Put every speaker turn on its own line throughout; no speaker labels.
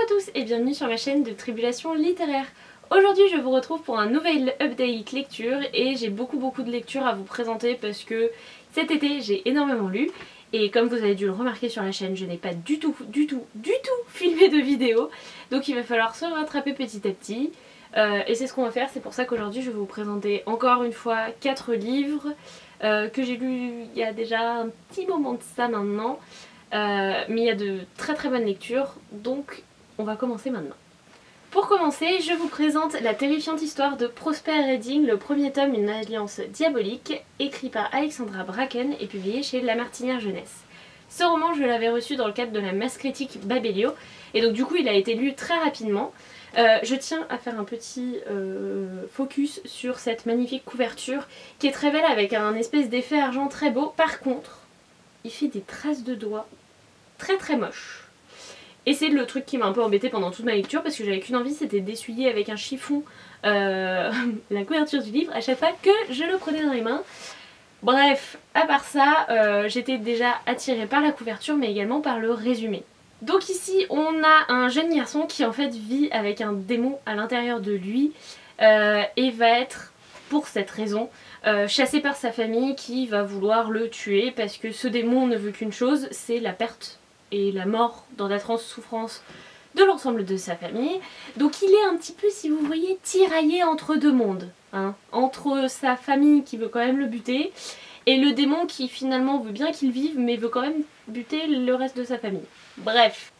à tous et bienvenue sur ma chaîne de Tribulation littéraire. Aujourd'hui je vous retrouve pour un nouvel update lecture et j'ai beaucoup de lectures à vous présenter parce que cet été j'ai énormément lu et comme vous avez dû le remarquer sur la chaîne, je n'ai pas du tout filmé de vidéo, donc il va falloir se rattraper petit à petit. Et c'est ce qu'on va faire, c'est pour ça qu'aujourd'hui je vais vous présenter encore une fois 4 livres que j'ai lus il y a déjà un petit moment de ça maintenant. Mais il y a de très bonnes lectures, donc on va commencer maintenant. Pour commencer, je vous présente la terrifiante histoire de Prosper Redding, le premier tome d'une alliance diabolique, écrit par Alexandra Bracken et publié chez La Martinière Jeunesse. Ce roman, je l'avais reçu dans le cadre de la masse critique Babelio, et donc du coup il a été lu très rapidement. Je tiens à faire un petit focus sur cette magnifique couverture qui est très belle avec un espèce d'effet argent très beau. Par contre, il fait des traces de doigts très moches. Et c'est le truc qui m'a un peu embêtée pendant toute ma lecture parce que j'avais qu'une envie, c'était d'essuyer avec un chiffon la couverture du livre à chaque fois que je le prenais dans les mains. Bref, à part ça, j'étais déjà attirée par la couverture mais également par le résumé. Donc ici on a un jeune garçon qui en fait vit avec un démon à l'intérieur de lui et va être, pour cette raison, chassé par sa famille qui va vouloir le tuer parce que ce démon ne veut qu'une chose, c'est la perte et la mort dans d'atroces souffrances de l'ensemble de sa famille. Donc il est un petit peu, si vous voyez, tiraillé entre deux mondes, hein, entre sa famille qui veut quand même le buter et le démon qui finalement veut bien qu'il vive mais veut quand même buter le reste de sa famille. Bref,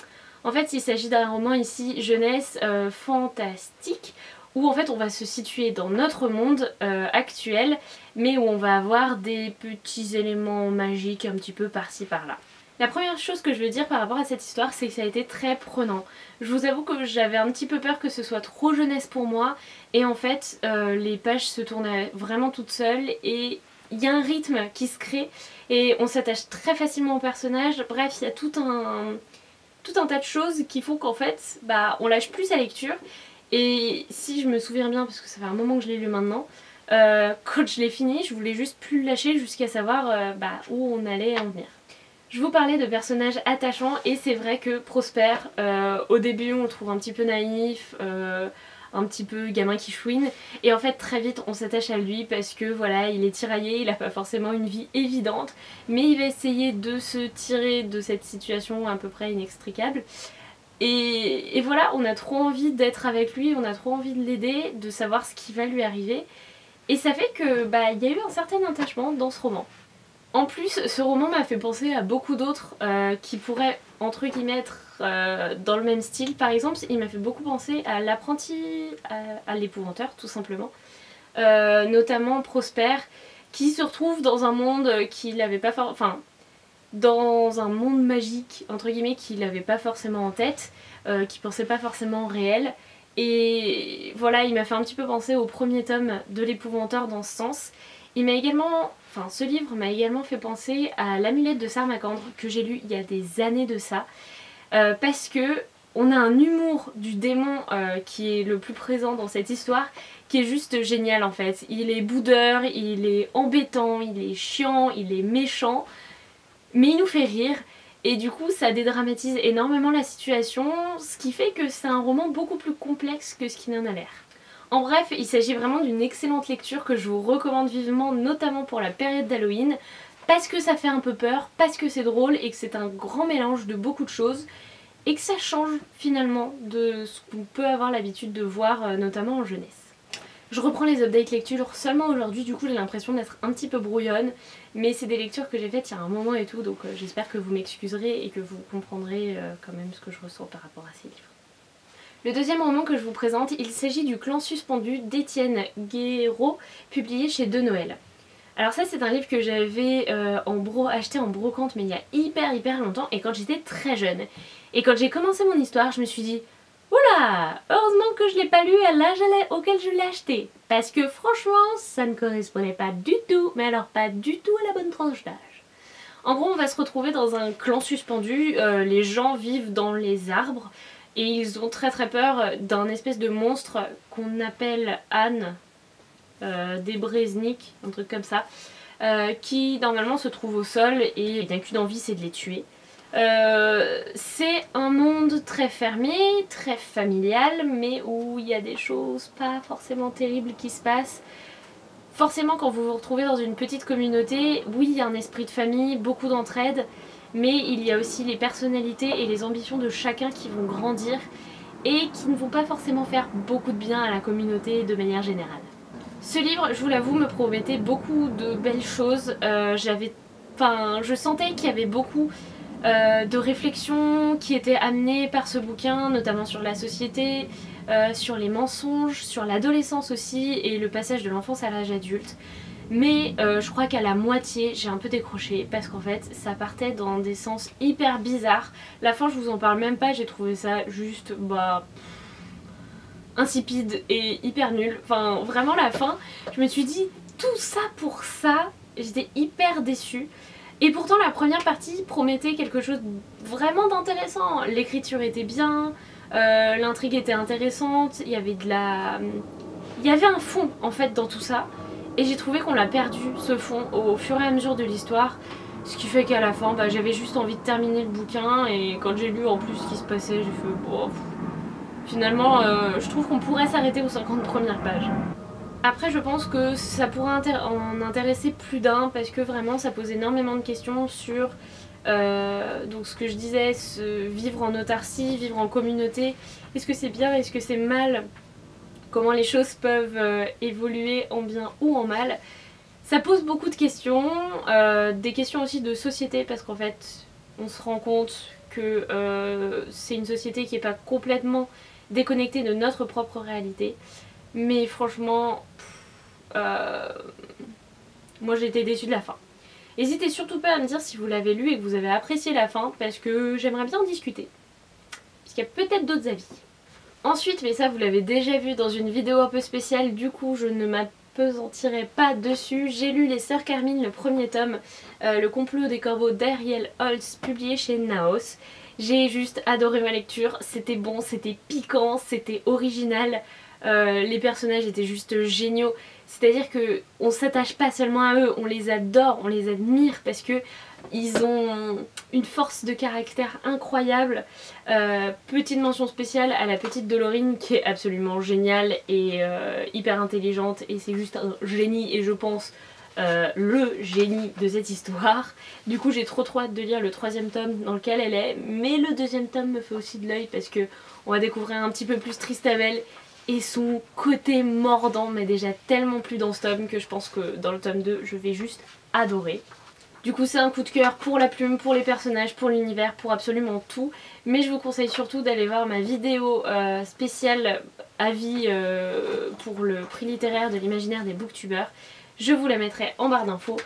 en fait il s'agit d'un roman ici jeunesse fantastique où en fait on va se situer dans notre monde actuel mais où on va avoir des petits éléments magiques un petit peu par-ci par-là. La première chose que je veux dire par rapport à cette histoire, c'est que ça a été très prenant. Je vous avoue que j'avais un petit peu peur que ce soit trop jeunesse pour moi et en fait les pages se tournaient vraiment toutes seules et il y a un rythme qui se crée et on s'attache très facilement au personnage. Bref, il y a tout un tas de choses qui font qu'en fait on lâche plus sa lecture. Et si je me souviens bien, parce que ça fait un moment que je l'ai lu maintenant, quand je l'ai fini, je voulais juste plus le lâcher jusqu'à savoir où on allait en venir. Je vous parlais de personnages attachants et c'est vrai que Prosper, au début on le trouve un petit peu naïf, un petit peu gamin qui chouine et en fait très vite on s'attache à lui parce que voilà, il est tiraillé, il n'a pas forcément une vie évidente mais il va essayer de se tirer de cette situation à peu près inextricable. Et voilà, on a trop envie d'être avec lui, on a trop envie de l'aider, de savoir ce qui va lui arriver. Et ça fait que il y a eu un certain attachement dans ce roman. En plus, ce roman m'a fait penser à beaucoup d'autres qui pourraient, entre guillemets, être dans le même style. Par exemple, il m'a fait beaucoup penser à l'apprenti, à l'épouvanteur, tout simplement. Notamment Prosper, qui se retrouve dans un monde qu'il n'avait pas dans un monde magique, entre guillemets, qu'il n'avait pas forcément en tête, qu'il pensait pas forcément réel. Et voilà, il m'a fait un petit peu penser au premier tome de l'épouvanteur dans ce sens. Il m'a également, ce livre m'a également fait penser à l'amulette de Sarmacandre que j'ai lu il y a des années de ça, parce que on a un humour du démon qui est le plus présent dans cette histoire, qui est juste génial en fait. Il est boudeur, il est embêtant, il est chiant, il est méchant, mais il nous fait rire. Et du coup ça dédramatise énormément la situation, ce qui fait que c'est un roman beaucoup plus complexe que ce qu'il en a l'air. En bref, il s'agit vraiment d'une excellente lecture que je vous recommande vivement, notamment pour la période d'Halloween, parce que ça fait un peu peur, parce que c'est drôle et que c'est un grand mélange de beaucoup de choses, et que ça change finalement de ce qu'on peut avoir l'habitude de voir, notamment en jeunesse. Je reprends les updates lecture seulement aujourd'hui, du coup j'ai l'impression d'être un petit peu brouillonne, mais c'est des lectures que j'ai faites il y a un moment et tout, donc j'espère que vous m'excuserez et que vous comprendrez quand même ce que je ressens par rapport à ces livres. Le deuxième roman que je vous présente, il s'agit du Clan suspendu d'Étienne Guéraud, publié chez De Noël. Alors ça c'est un livre que j'avais acheté en brocante mais il y a hyper longtemps et quand j'étais très jeune. Et quand j'ai commencé mon histoire, je me suis dit oula, heureusement que je l'ai pas lu à l'âge auquel je l'ai acheté. Parce que franchement, ça ne correspondait pas du tout, mais alors pas du tout à la bonne tranche d'âge. En gros, on va se retrouver dans un clan suspendu, les gens vivent dans les arbres et ils ont très peur d'un espèce de monstre qu'on appelle Anne, des Breznik, un truc comme ça, qui normalement se trouve au sol et il n'a qu'une envie, c'est de les tuer. C'est un monde très fermé, très familial, mais où il y a des choses pas forcément terribles qui se passent. Forcément, quand vous vous retrouvez dans une petite communauté, oui, il y a un esprit de famille, beaucoup d'entraide, mais il y a aussi les personnalités et les ambitions de chacun qui vont grandir et qui ne vont pas forcément faire beaucoup de bien à la communauté de manière générale. Ce livre, je vous l'avoue, me promettait beaucoup de belles choses. Je sentais qu'il y avait beaucoup de réflexions qui étaient amenées par ce bouquin, notamment sur la société, sur les mensonges, sur l'adolescence aussi et le passage de l'enfance à l'âge adulte. Mais je crois qu'à la moitié j'ai un peu décroché parce qu'en fait ça partait dans des sens hyper bizarres. La fin je vous en parle même pas, j'ai trouvé ça juste insipide et hyper nul. Enfin vraiment la fin, je me suis dit tout ça pour ça, j'étais hyper déçue. Et pourtant la première partie promettait quelque chose vraiment d'intéressant. L'écriture était bien, l'intrigue était intéressante, il y avait un fond en fait dans tout ça. Et j'ai trouvé qu'on l'a perdu ce fond au fur et à mesure de l'histoire. Ce qui fait qu'à la fin j'avais juste envie de terminer le bouquin. Et quand j'ai lu en plus ce qui se passait, j'ai fait bon, finalement je trouve qu'on pourrait s'arrêter aux 50 premières pages. Après je pense que ça pourrait en intéresser plus d'un parce que vraiment ça pose énormément de questions sur donc ce que je disais, vivre en autarcie, vivre en communauté. Est-ce que c'est bien, est-ce que c'est mal? Comment les choses peuvent évoluer en bien ou en mal. Ça pose beaucoup de questions, des questions aussi de société parce qu'en fait on se rend compte que c'est une société qui n'est pas complètement déconnectée de notre propre réalité. Mais franchement, moi j'ai été déçue de la fin. N'hésitez surtout pas à me dire si vous l'avez lu et que vous avez apprécié la fin parce que j'aimerais bien en discuter. Parce qu'il y a peut-être d'autres avis. Ensuite, mais ça vous l'avez déjà vu dans une vidéo un peu spéciale, du coup je ne m'appesantirai pas dessus. J'ai lu Les Sœurs Carmine, le premier tome, Le complot des corbeaux d'Ariel Holtz, publié chez Naos. J'ai juste adoré ma lecture, c'était bon, c'était piquant, c'était original. Les personnages étaient juste géniaux, c'est-à-dire qu'on s'attache pas seulement à eux, on les adore, on les admire parce que ils ont une force de caractère incroyable. Petite mention spéciale à la petite Dolorine qui est absolument géniale et hyper intelligente et c'est juste un génie et je pense le génie de cette histoire. Du coup j'ai trop hâte de lire le 3e tome dans lequel elle est, mais le 2e tome me fait aussi de l'œil parce que on va découvrir un petit peu plus Tristabel et son côté mordant, mais déjà tellement plus dans ce tome que je pense que dans le tome 2 je vais juste adorer. Du coup c'est un coup de cœur pour la plume, pour les personnages, pour l'univers, pour absolument tout. Mais je vous conseille surtout d'aller voir ma vidéo spéciale avis pour le prix littéraire de l'imaginaire des booktubers. Je vous la mettrai en barre d'infos.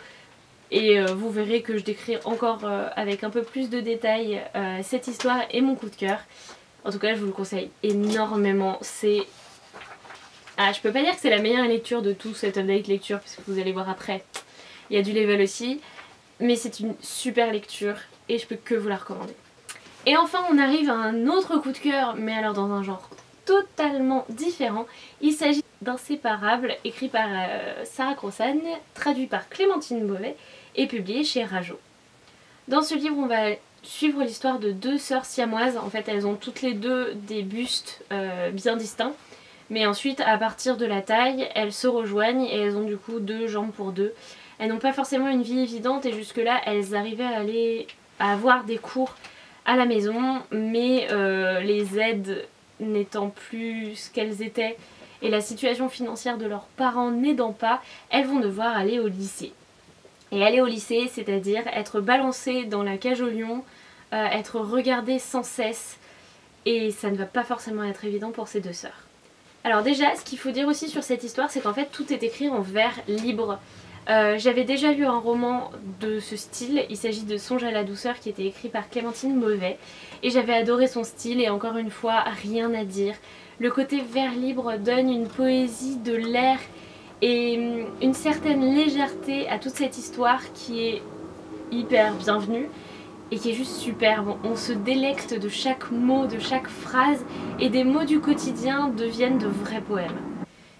Et vous verrez que je décris encore avec un peu plus de détails cette histoire et mon coup de cœur. En tout cas je vous le conseille énormément. C'est... Ah, je peux pas dire que c'est la meilleure lecture de tout cet update lecture parce que vous allez voir après. Il y a du level aussi. Mais c'est une super lecture et je peux que vous la recommander. Et enfin on arrive à un autre coup de cœur, mais alors dans un genre totalement différent. Il s'agit d'Inséparable, écrit par Sarah Crossan, traduit par Clémentine Beauvais et publié chez Rajo. Dans ce livre on va suivre l'histoire de deux sœurs siamoises. En fait elles ont toutes les deux des bustes bien distincts. Mais ensuite à partir de la taille elles se rejoignent et elles ont du coup 2 jambes pour 2. Elles n'ont pas forcément une vie évidente et jusque là elles arrivaient à avoir des cours à la maison, mais les aides n'étant plus ce qu'elles étaient et la situation financière de leurs parents n'aidant pas, elles vont devoir aller au lycée. Et aller au lycée, c'est-à-dire être balancées dans la cage au lion, être regardées sans cesse, et ça ne va pas forcément être évident pour ces deux sœurs. Alors déjà, ce qu'il faut dire aussi sur cette histoire, c'est qu'en fait tout est écrit en vers libre. J'avais déjà lu un roman de ce style, il s'agit de Songe à la douceur qui était écrit par Clémentine Beauvais et j'avais adoré son style et encore une fois rien à dire. Le côté vers libre donne une poésie de l'air et une certaine légèreté à toute cette histoire qui est hyper bienvenue et qui est juste superbe. On se délecte de chaque mot, de chaque phrase et des mots du quotidien deviennent de vrais poèmes.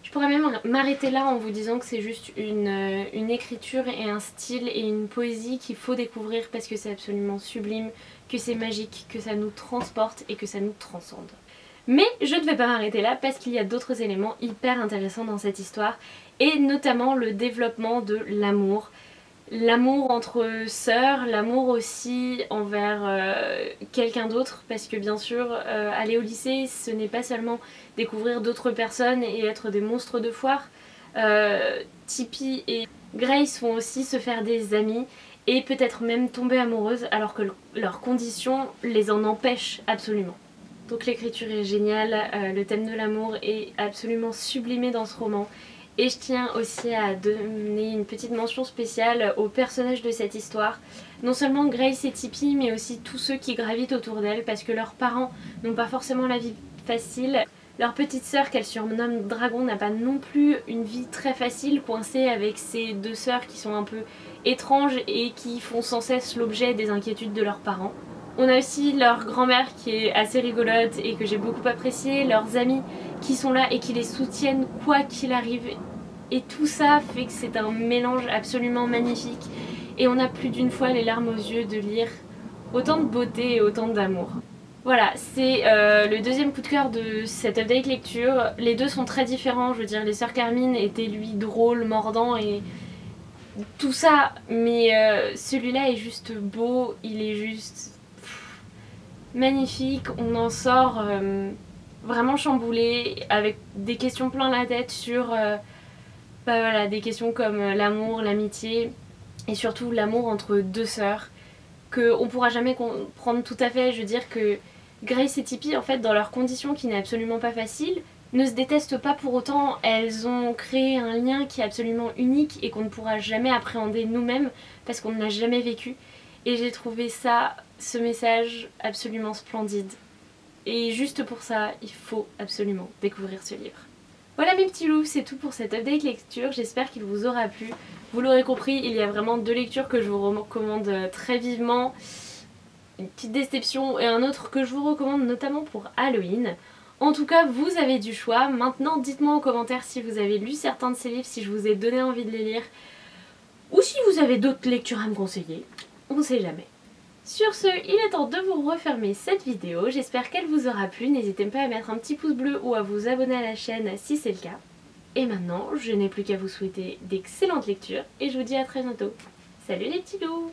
Je pourrais même m'arrêter là en vous disant que c'est juste une écriture et un style et une poésie qu'il faut découvrir parce que c'est absolument sublime, que c'est magique, que ça nous transporte et que ça nous transcende. Mais je ne vais pas m'arrêter là parce qu'il y a d'autres éléments hyper intéressants dans cette histoire et notamment le développement de l'amour. L'amour entre sœurs, l'amour aussi envers quelqu'un d'autre parce que bien sûr aller au lycée ce n'est pas seulement découvrir d'autres personnes et être des monstres de foire. Tippi et Grace vont aussi se faire des amis et peut-être même tomber amoureuses alors que leurs conditions les en empêchent absolument. Donc l'écriture est géniale, le thème de l'amour est absolument sublimé dans ce roman. Et je tiens aussi à donner une petite mention spéciale aux personnages de cette histoire. Non seulement Grace et Tippi, mais aussi tous ceux qui gravitent autour d'elle, parce que leurs parents n'ont pas forcément la vie facile. Leur petite sœur qu'elle surnomme Dragon n'a pas non plus une vie très facile, coincée avec ses deux sœurs qui sont un peu étranges et qui font sans cesse l'objet des inquiétudes de leurs parents. On a aussi leur grand-mère qui est assez rigolote et que j'ai beaucoup appréciée, leurs amis qui sont là et qui les soutiennent quoi qu'il arrive. Et tout ça fait que c'est un mélange absolument magnifique et on a plus d'une fois les larmes aux yeux de lire autant de beauté et autant d'amour. Voilà, c'est le deuxième coup de cœur de cette update lecture. Les deux sont très différents, je veux dire les sœurs Carmine étaient lui drôles, mordants et tout ça, mais celui-là est juste beau, il est juste magnifique, on en sort vraiment chamboulé avec des questions plein la tête sur voilà, des questions comme l'amour, l'amitié et surtout l'amour entre deux sœurs qu'on pourra jamais comprendre tout à fait. Je veux dire que Grace et Tippi en fait dans leur condition qui n'est absolument pas facile ne se détestent pas pour autant, elles ont créé un lien qui est absolument unique et qu'on ne pourra jamais appréhender nous-mêmes parce qu'on ne l'a jamais vécu et j'ai trouvé ça, ce message absolument splendide et juste pour ça il faut absolument découvrir ce livre. Voilà mes petits loups, c'est tout pour cette update lecture, j'espère qu'il vous aura plu. Vous l'aurez compris, il y a vraiment deux lectures que je vous recommande très vivement. Une petite déception et un autre que je vous recommande notamment pour Halloween. En tout cas, vous avez du choix. Maintenant, dites-moi en commentaire si vous avez lu certains de ces livres, si je vous ai donné envie de les lire. Ou si vous avez d'autres lectures à me conseiller. On sait jamais. Sur ce, il est temps de vous refermer cette vidéo. J'espère qu'elle vous aura plu. N'hésitez pas à mettre un petit pouce bleu ou à vous abonner à la chaîne si c'est le cas. Et maintenant, je n'ai plus qu'à vous souhaiter d'excellentes lectures et je vous dis à très bientôt. Salut les petits loups!